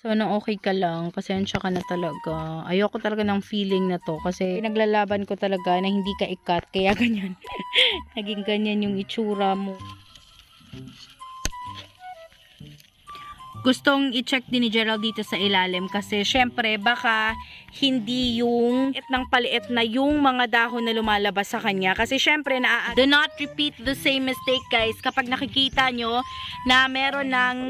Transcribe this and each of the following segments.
Sana okay ka lang, pasensya ka na talaga. Ayoko talaga ng feeling na to kasi pinaglalaban ko talaga na hindi ka ikat, kaya ganyan. Naging ganyan yung itsura mo. Gustong i-check din ni Gerald dito sa ilalim kasi syempre baka hindi yung paliit na yung mga dahon na lumalabas sa kanya kasi syempre do not repeat the same mistake guys kapag nakikita nyo na meron ng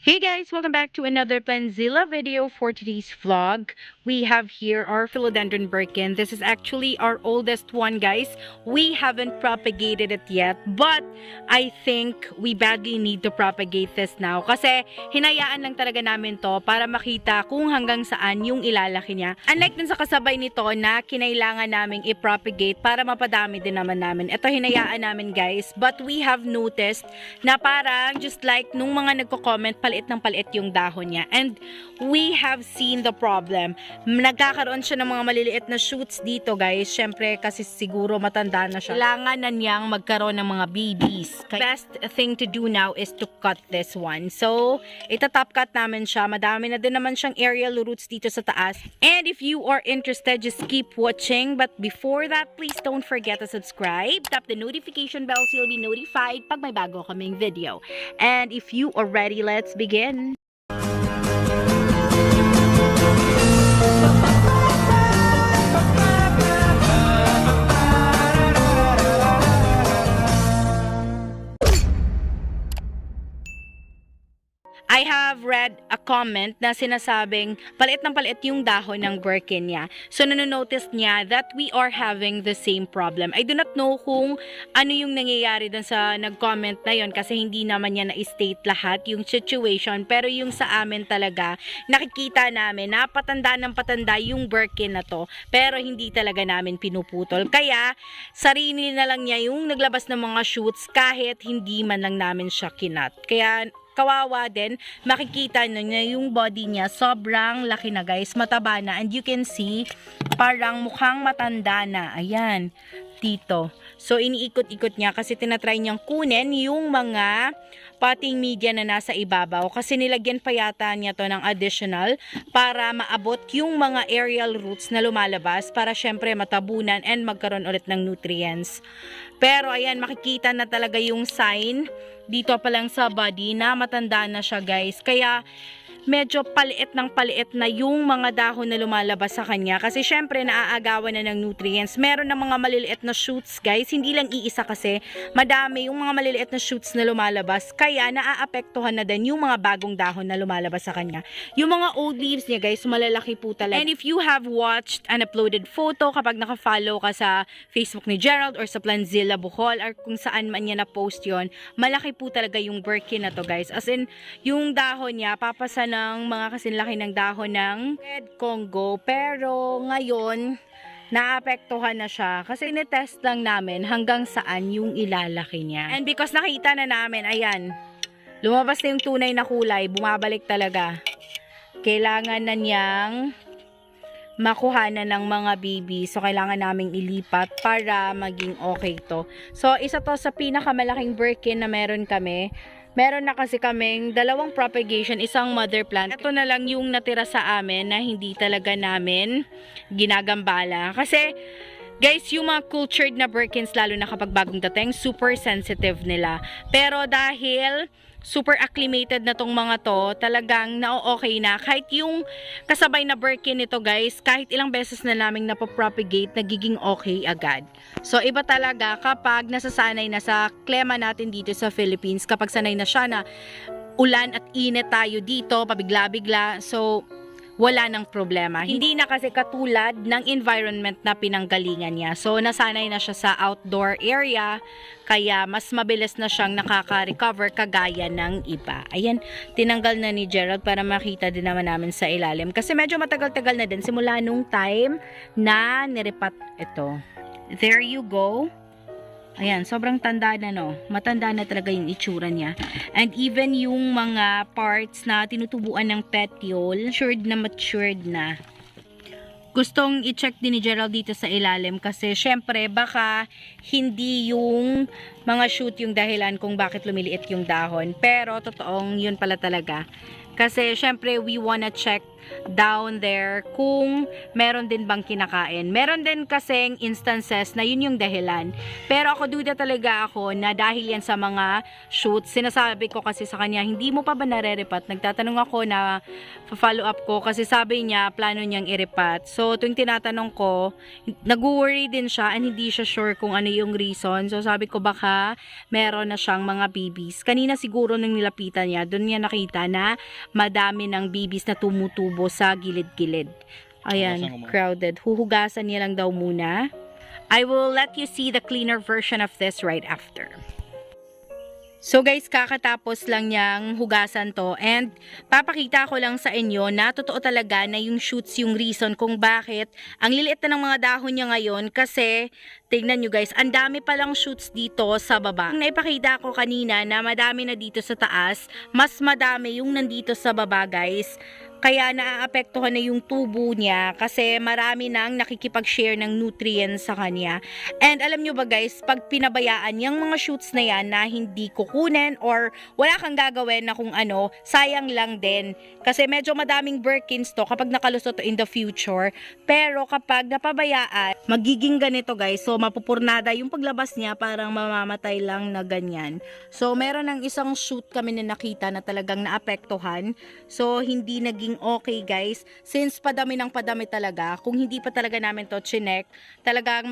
Hey guys, welcome back to another Planzilla video. For today's vlog, we have here our Philodendron Birkin. This is actually our oldest one, guys. We haven't propagated it yet, but I think we badly need to propagate this now. Kasi hinayaan lang talaga namin to para makita kung hanggang saan yung ilalaki niya. Unlike dun sa kasabay nito na kinailangan naming i-propagate para mapadami din naman namin. Ito hinayaan namin guys, but we have noticed na parang just like nung mga nagko-comment, paliit ng paliit yung dahon niya. And we have seen the problem. Nagkakaroon siya ng mga maliliit na shoots dito guys. Syempre kasi siguro matanda na siya. Kailangan na niyang magkaroon ng mga babies. Best thing to do now is to cut this one. So, itatop cut namin siya. Madami na din naman siyang aerial roots dito sa taas. And if you are interested, just keep watching. But before that, please don't forget to subscribe. Tap the notification bell so you'll be notified pag may bago kaming video. And if you are ready, let's begin. I have read a comment na sinasabing paliit ng paliit yung dahon ng Birkin niya. So, nanonotice niya that we are having the same problem. I do not know kung ano yung nangyayari dun sa nag-comment na yon kasi hindi naman niya na-state lahat yung situation. Pero yung sa amin talaga, nakikita namin na patanda ng patanda yung Birkin na to. Pero hindi talaga namin pinuputol. Kaya, sarili na lang niya yung naglabas ng mga shoots kahit hindi man lang namin siya kinat. Kaya, kawawa din, makikita nyo niya yung body niya, sobrang laki na guys, mataba na, and you can see, parang mukhang matanda na, ayan, dito. So, iniikot-ikot niya kasi tinatry niyang kunin yung mga potting media na nasa ibabaw kasi nilagyan pa yata niya to ng additional para maabot yung mga aerial roots na lumalabas para syempre matabunan and magkaroon ulit ng nutrients. Pero ayan, makikita na talaga yung sign dito pa lang sa body na matanda na siya guys. Kaya medyo paliit na yung mga dahon na lumalabas sa kanya kasi syempre naaagawan na ng nutrients. Meron na mga maliliit na shoots guys, hindi lang iisa kasi madami yung mga maliliit na shoots na lumalabas kaya naaapektuhan na din yung mga bagong dahon na lumalabas sa kanya. Yung mga old leaves niya guys, malalaki po talaga. And if you have watched an uploaded photo, kapag naka-follow ka sa Facebook ni Gerald or sa Planzilla Bohol or kung saan man niya na-post yon, malaki po talaga yung Birkin na to guys. As in, yung dahon niya papasa ng mga kasinlaki ng dahon ng Red Congo, pero ngayon naapektuhan na siya kasi nitest lang namin hanggang saan yung ilalaki niya. And because nakita na namin, ayan, lumabas na yung tunay na kulay, bumabalik talaga. Kailangan na niyang makuha na ng mga baby. So, kailangan naming ilipat para maging okay to. So, isa to sa pinakamalaking Birkin na meron kami. Meron na kasi kaming dalawang propagation, isang mother plant. Ito na lang yung natira sa amin na hindi talaga namin ginagambala. Kasi Guys, yung mga cultured na Birkins, lalo na kapag bagong dating, super sensitive nila. Pero dahil super acclimated na tong mga to, talagang na-okay na. Kahit yung kasabay na Birkin nito guys, kahit ilang beses na naming napapropagate, nagiging okay agad. So iba talaga kapag nasasanay na sa klima natin dito sa Philippines, kapag sanay na siya na ulan at init tayo dito, pabigla-bigla, so wala nang problema. Hindi na kasi katulad ng environment na pinanggalingan niya. So, nasanay na siya sa outdoor area, kaya mas mabilis na siyang nakaka-recover kagaya ng iba. Ayan, tinanggal na ni Gerald para makita din naman namin sa ilalim. Kasi medyo matagal-tagal na din simula nung time na nirepat ito. There you go. Ayan, sobrang tanda na no. Matanda na talaga yung itsura niya. And even yung mga parts na tinutubuan ng petiole, matured na. Gustong i-check din ni Gerald dito sa ilalim kasi syempre baka hindi yung mga shoot yung dahilan kung bakit lumiliit yung dahon. Pero totoong yun pala talaga. Kasi syempre we wanna check down there kung meron din bang kinakain. Meron din kasing instances na yun yung dahilan. Pero ako duda talaga ako na dahil yan sa mga shoots, sinasabi ko kasi sa kanya, hindi mo pa ba nare-repat? Nagtatanong ako na follow up ko kasi sabi niya plano niyang i-repat. So tuwing tinatanong ko, nag-worry din siya and hindi siya sure kung ano yung reason. So sabi ko baka meron na siyang mga babies. Kanina siguro nung nilapitan niya, doon niya nakita na madami ng babies na tumutubo sa gilid-gilid. Ayan, crowded. Huhugasan niya lang daw muna. I will let you see the cleaner version of this right after. So guys, kakatapos lang niyang hugasan to and papakita ko lang sa inyo na totoo talaga na yung shoots yung reason kung bakit ang liliit na ng mga dahon niya ngayon kasi tingnan nyo guys, ang dami palang shoots dito sa baba. Kung naipakita ko kanina na madami na dito sa taas, mas madami yung nandito sa baba guys. Kaya naaapektuhan na yung tubo niya kasi marami nang nakikipag-share ng nutrients sa kanya. And alam nyo ba guys, pag pinabayaan yung mga shoots na yan na hindi kukunin or wala kang gagawin na kung ano, sayang lang din. Kasi medyo madaming Birkins to kapag nakalusot in the future. Pero kapag napabayaan, magiging ganito guys. So mapupurnada yung paglabas niya, parang mamamatay lang na ganyan. So meron ng isang shoot kami na nakita na talagang naapektuhan. So hindi naging okay guys, since padami ng padami talaga, kung hindi pa talaga namin to chinek, talagang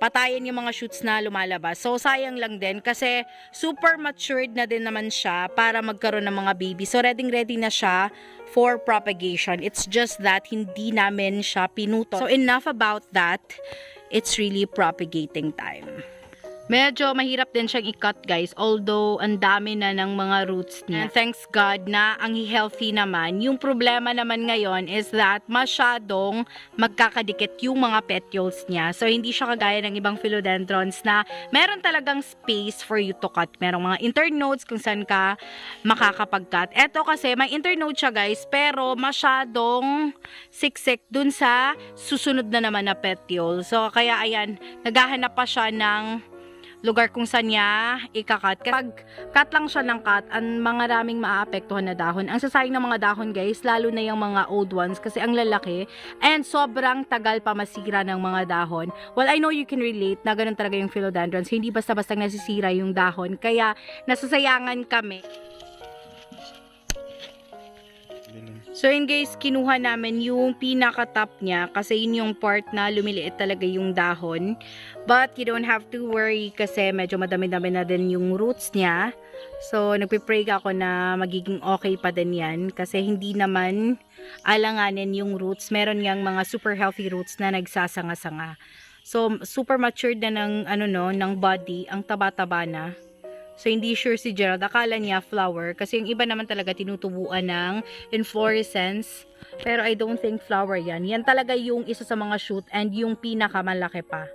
patayin yung mga shoots na lumalabas. So sayang lang din kasi super matured na din naman siya para magkaroon ng mga baby. So ready na siya for propagation. It's just that hindi namin siya pinuto. So enough about that. It's really propagating time. Medyo mahirap din siyang i-cut guys, although ang dami na ng mga roots niya. And thanks God na ang healthy naman. Yung problema naman ngayon is that masyadong magkakadikit yung mga petioles niya. So hindi siya kagaya ng ibang philodendrons na meron talagang space for you to cut. Merong mga internodes kung saan ka makakapag-cut. Eto kasi may internode siya guys, pero masyadong siksik dun sa susunod na naman na petiole. So kaya ayan, naghahanap pa siya ng lugar kung saan niya ikakat. Kapag cut lang siya ng cut, ang mga raming maaapektuhan na dahon. Ang sasayang ng mga dahon guys, lalo na yung mga old ones kasi ang lalaki and sobrang tagal pa masira ng mga dahon. Well, I know you can relate na ganun talaga yung philodendrons. Hindi basta-basta nasisira yung dahon. Kaya nasasayangan kami. So yun guys, kinuha namin yung pinaka-top niya kasi yun yung part na lumiliit talaga yung dahon. But you don't have to worry kasi medyo madami-dami na din yung roots niya. So nagpipray ako na magiging okay pa din yan kasi hindi naman alanganin yung roots. Meron niyang mga super healthy roots na nagsasanga-sanga. So super matured na ng body, ang taba-taba na. So, hindi sure si Gerald. Akala niya flower. Kasi yung iba naman talaga tinutubuan ng inflorescence. Pero I don't think flower yan. Yan talaga yung isa sa mga shoot and yung pinakamalaki pa.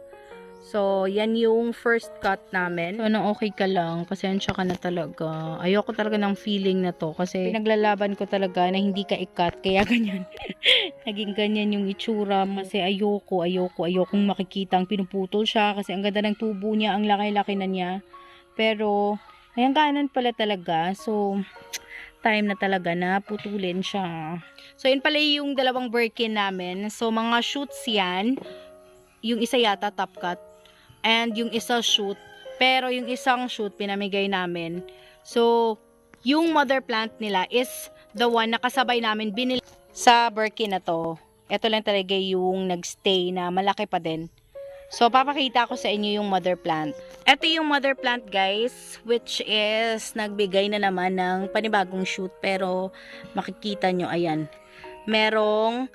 So, yan yung first cut namin. So, okay ka lang. Pasensya ka na talaga. Ayoko talaga ng feeling na to. Kasi pinaglalaban ko talaga na hindi ka i-cut. Kaya ganyan. Naging ganyan yung itsura. Kasi ayokong makikitang pinuputol siya. Kasi ang ganda ng tubo niya. Ang laki-laki na niya. Pero, ayan kanan pala talaga. So, time na talaga na putulin siya. So, yun pala yung dalawang Birkin namin. So, mga shoots yan. yung isa yata top cut, and yung isa shoot. Pero yung isang shoot pinamigay namin. So, yung mother plant nila is the one na kasabay namin binili sa Birkin na to. Ito lang talaga yung nagstay na malaki pa din. So, papakita ko sa inyo yung mother plant. Ito yung mother plant, guys, which is nagbigay na naman ng panibagong shoot. Pero, makikita nyo, ayan. Merong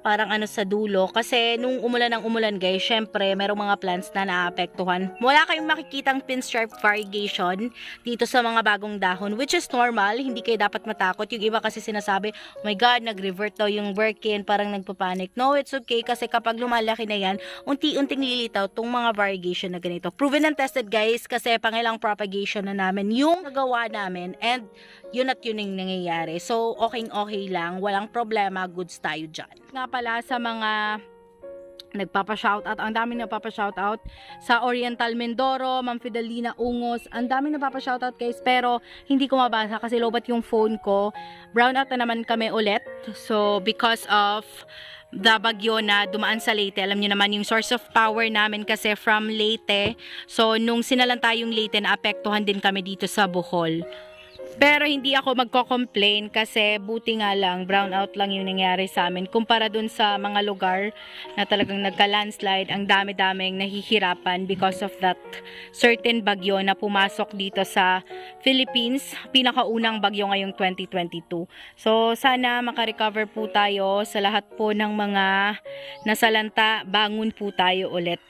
parang ano sa dulo. Kasi nung umulan ng umulan, guys, syempre, merong mga plants na naapektuhan. Wala kayong makikitang pinstripe variegation dito sa mga bagong dahon, which is normal. Hindi kayo dapat matakot. Yung iba kasi sinasabi, oh my God, nag-revert daw yung Birkin, parang nagpapanik. No, it's okay kasi kapag lumalaki na yan, unti-unting lilitaw tong mga variegation na ganito. Proven and tested, guys, kasi pangilang propagation na namin yung nagawa namin, and yun at yun yung nangyayari. So, okay lang. Walang problema. Goods tayo dyan. Nga pala sa mga nagpapa-shoutout, ang daming nagpapa-shoutout sa Oriental Mindoro, Ma'am Fidelina Ungos, ang daming nagpapa-shoutout, guys, pero hindi ko mabasa kasi lobat yung phone ko. Brownout na naman kami ulit. So, because of the bagyo na dumaan sa Leyte, alam niyo naman yung source of power namin kasi from Leyte. So, nung sinalanta yung Leyte, naapektuhan din kami dito sa Bohol. Pero hindi ako magko-complain kasi buti nga lang, brownout lang yung nangyari sa amin. Kumpara dun sa mga lugar na talagang nagka-landslide, ang dami-daming nahihirapan because of that certain bagyo na pumasok dito sa Philippines. Pinakaunang bagyo ngayong 2022. So, sana makarecover po tayo sa lahat po ng mga nasalanta. Bangon po tayo ulit.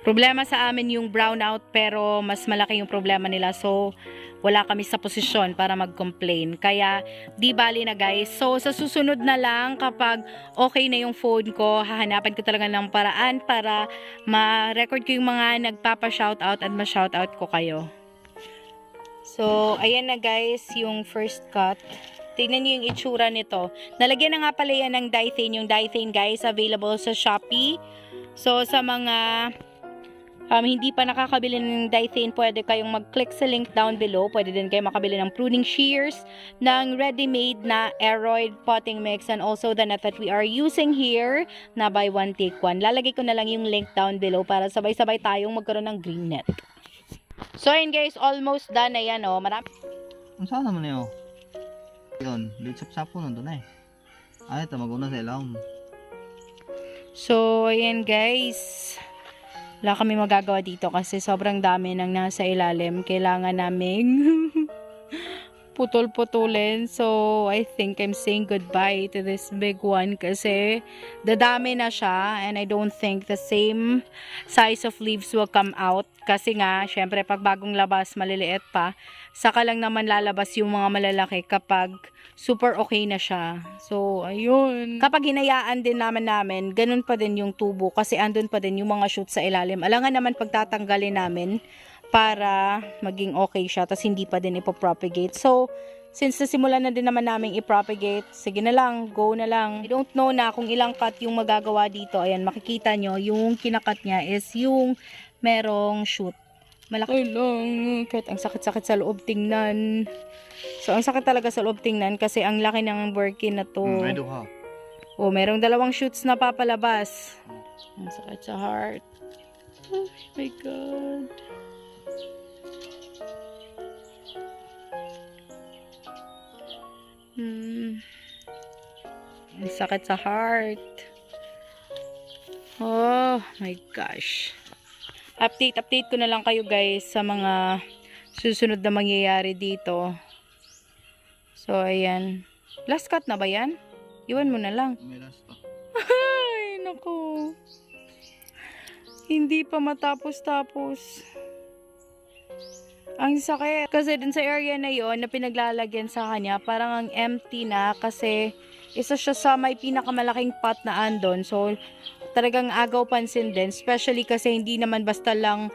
Problema sa amin yung brownout, pero mas malaki yung problema nila. So, wala kami sa posisyon para mag-complain. Kaya, di bali na, guys. So, sa susunod na lang, kapag okay na yung phone ko, hahanapan ko talaga ng paraan para ma-record ko yung mga nagpapa-shoutout at ma-shoutout ko kayo. So, ayan na, guys, yung first cut. Tingnan nyo yung itsura nito. Nalagyan na nga pala yan ng Dythane. Yung Dythane, guys, available sa Shopee. So, sa mga hindi pa nakakabili ng Dythane, pwede kayong mag-click sa link down below. Pwede din kayo makabili ng pruning shears, ng ready-made na aeroid potting mix, and also the net that we are using here na buy one take one. Lalagay ko na lang yung link down below para sabay-sabay tayong magkaroon ng green net. So, ayun, guys, almost done na yan, oh. Marami. Ang saan naman yun? Yun, dito sa sapo nandun eh. Ay, ito maguna sa ilawom. So, ayan, guys. Wala kami magagawa dito kasi sobrang dami nang nasa ilalim. Kailangan naming putol-putulin. So, I think I'm saying goodbye to this big one kasi dadami na siya, and I don't think the same size of leaves will come out. Kasi nga, syempre, pag bagong labas, maliliit pa. Saka lang naman lalabas yung mga malalaki kapag super okay na siya. So, ayun. Kapag hinayaan din namin, ganun pa din yung tubo kasi andun pa din yung mga shoots sa ilalim. Alangan naman pagtatanggalin namin para maging okay siya, tas hindi pa din ipopropagate. So, since nasimulan na din naman namin ipropagate, sige na lang, go na lang. I don't know na kung ilang cut yung magagawa dito. Ayan, makikita nyo, yung kinakat niya is yung merong shoot. Malaki lang, kahit ang sakit-sakit sa loob tingnan. So, ang sakit talaga sa loob tingnan kasi ang laki ng Birkin na to. May duha. Oh, merong dalawang shoots na papalabas. Ang sakit sa heart. Oh my God. Ang sakit sa heart. Oh my gosh. Update ko na lang kayo, guys, sa mga susunod na mangyayari dito. So, ayan. Last cut na ba yan? Iwan mo na lang. May last pa. Ay, naku. Hindi pa matapos-tapos. Ang sakit. Kasi dun sa area na yon na pinaglalagyan sa kanya, parang ang empty na kasi isa siya sa may pinakamalaking pot na andon. So, talagang agaw pansin din. Especially kasi hindi naman basta lang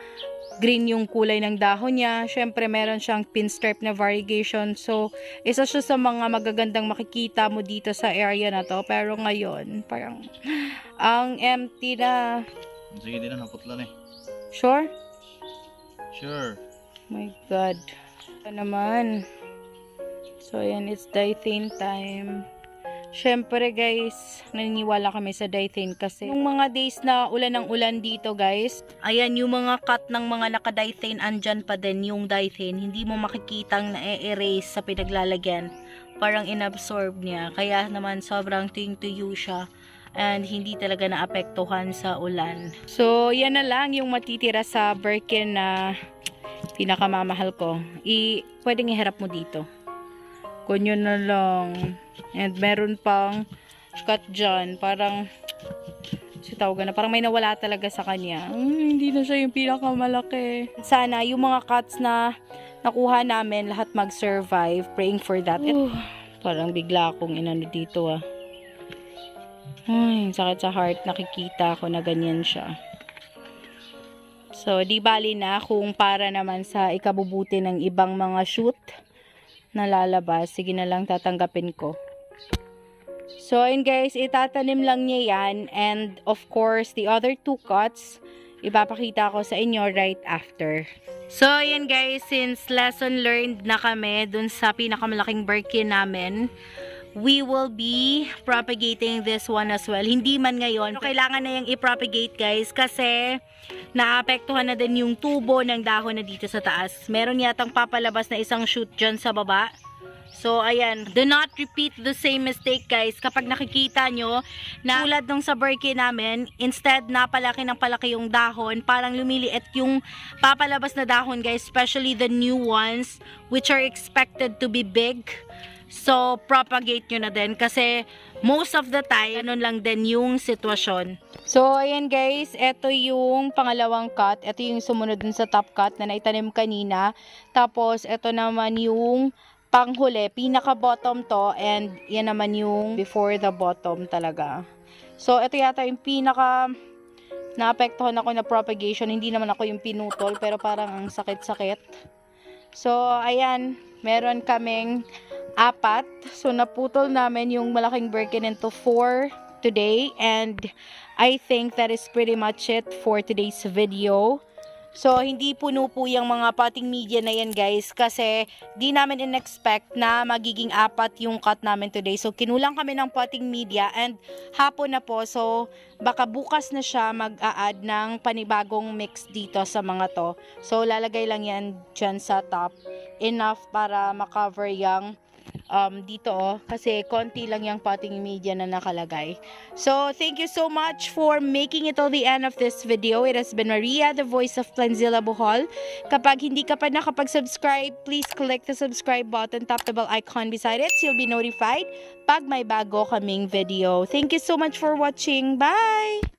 green yung kulay ng dahon niya. Syempre, meron siyang pinstripe na variegation. So, isa siya sa mga magagandang makikita mo dito sa area na to. Pero ngayon, parang ang empty na. Sige din na, naputlan eh. Sure? Sure. My God. Ito naman. So, ayan, it's Dythane time. Syempre guys, naniniwala kami sa diethane kasi yung mga days na ulan ng ulan dito guys, ayan yung mga cut ng mga naka-diethane, andyan pa din yung diethane. Hindi mo makikitang na-erase sa pinaglalagyan. Parang inabsorb niya. Kaya naman sobrang tuyo siya. And hindi talaga naapektuhan sa ulan. So, yan na lang yung matitira sa Birkin na pinakamamahal ko. Pwedeng iharap mo dito. Kunyo na lang. And meron pang cut dyan. Parang, tawagan na. Parang may nawala talaga sa kanya. Hindi na siya yung pinakamalaki. Sana, yung mga cuts na nakuha namin, lahat mag-survive. Praying for that. Parang bigla akong inano dito ah. Ay, sakit sa heart. Nakikita ko na ganyan siya. So, di bali na kung para naman sa ikabubuti ng ibang mga shoot na lalabas. Sige na lang tatanggapin ko. So, ayun guys, itatanim lang niya yan. And, of course, the other 2 cuts, ipapakita ko sa inyo right after. So, ayun guys, since lesson learned na kami dun sa pinakamalaking Birkin namin, we will be propagating this one as well. Hindi man ngayon. Pero kailangan na yung i-propagate guys kasi naapektuhan na din yung tubo ng dahon na dito sa taas. Meron yatang papalabas na isang shoot dyan sa baba. So, ayan. Do not repeat the same mistake guys. Kapag nakikita nyo na tulad nung sa Birkin namin, instead na palaki ng palaki yung dahon, parang lumiliit yung papalabas na dahon guys. Especially the new ones which are expected to be big. So, propagate nyo na din kasi most of the time, ganun lang din yung sitwasyon. So, ayan guys, ito yung pangalawang cut. Ito yung sumunod dun sa top cut na naitanim kanina. Tapos, ito naman yung panghuli, pinaka-bottom to and yan naman yung before the bottom talaga. So, ito yata yung pinaka naapektuhan ako na propagation. Hindi naman ako yung pinutol pero parang ang sakit-sakit. So, ayan, meron kaming 4. So, naputol namin yung malaking Birkin into 4 today. And I think that is pretty much it for today's video. So, hindi puno po yung mga potting media na yan guys. Kasi, di namin in-expect na magiging 4 yung cut namin today. So, kinulang kami ng potting media and hapon na po. So, baka bukas na siya mag-a-add ng panibagong mix dito sa mga to. So, lalagay lang yan dyan sa top. Enough para makover yung dito kasi konti lang yung potting media na nakalagay. So, thank you so much for making it till the end of this video. It has been Maria, the voice of Planzilla Bohol. Kapag hindi ka pa nakapag-subscribe, please click the subscribe button, tap the bell icon beside it so you'll be notified pag may bago kaming video. Thank you so much for watching. Bye!